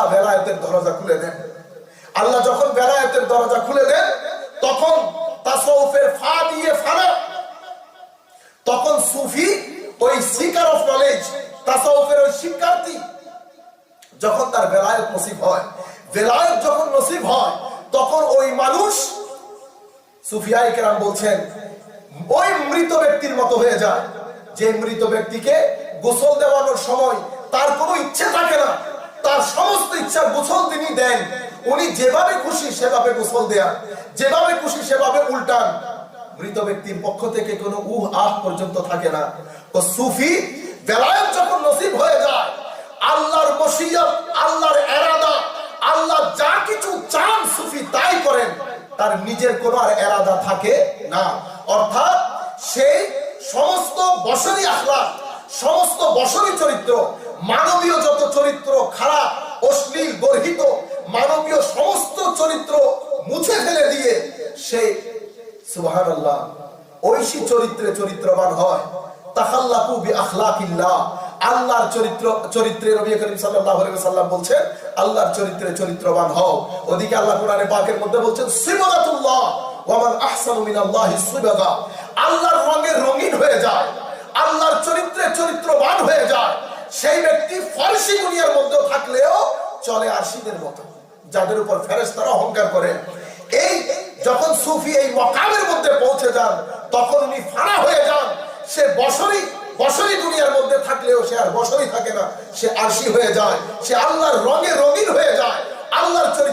আল্লাহ বেলায়েতের দরজা খুলে দেন। আল্লাহ যখন বেলায়েতের দরজা খুলে দেন তখন তাসাউফের ফা দিয়ে ফানা, তখন সুফি ওই সিকার অফ নলেজ, তাসাউফের ওই শিক্ষার্থী, যখন তার বেলায়েত নসিব হয়, বেলায়েত যখন নসিব হয় তখন ওই মানুষ সুফিয়ায়ে কেরাম বলছেন ওই মৃত ব্যক্তির মতো হয়ে যায়, যে মৃত ব্যক্তিকে গোসল দেওয়ানোর সময় তার কোনো ইচ্ছে থাকে না, তার সমস্ত ইচ্ছার গোসল তিনি দেন, উনি যেভাবে খুশি সেভাবে গোসল দেন, যেভাবে খুশি সেভাবে উল্টান, মৃত ব্যক্তির পক্ষ থেকে কোনো আহ পর্যন্ত থাকে না। তো সুফি বেলায়েত যখন নসিব হয়ে যায়, আল্লাহর মশিয়ত, আল্লাহর এরাদা, আল্লাহ যা কিছু চান সুফি তাই করেন, তার নিজের কোনো আর এরাদা থাকে না। অর্থাৎ সেই সমস্ত বশরী আখলাক, সমস্ত বশরী চরিত্র, মানবীয় যত চরিত্র খারাপ, অশ্লীল, গর্হিত মানবীয় সমস্ত চরিত্র মুছে ফেলে দিয়ে সে সুবহানাল্লাহ ঐশী চরিত্রে চরিত্রবান হয়। তাখাল্লাকু বিআখলাকিল্লাহ, আল্লাহর চরিত্রে নবী করিম সাল্লাল্লাহু আলাইহি ওয়াসাল্লাম বলছেন আল্লাহর চরিত্রে চরিত্রবান হও। ওদিকে আল্লাহ কোরআনে পাকের মধ্যে বলছেন সিবাগাতুল্লাহ ওয়া মান আহসানু মিনাল্লাহি সিবাগা, আল্লাহর রঙে রঙিন হয়ে যায়, আল্লাহর চরিত্রে চরিত্রবান হয়ে যায় সেই ব্যক্তি ফারসি দুনিয়ার মধ্যে থাকলেও চলে আরশিদের মতো, যাদের উপর ফেরেশতারা অহংকার করে। এই যখন সুফি এই মাকামের মধ্যে পৌঁছে যান তখন উনি ফানা হয়ে যান, সে বশরী দুনিয়ার মধ্যে থাকলেও সে আর বশরী থাকে না, সে আরশি হয়ে যায়, সে আল্লাহর রঙে রঙিন হয়ে যায়, আল্লাহর চরিত্র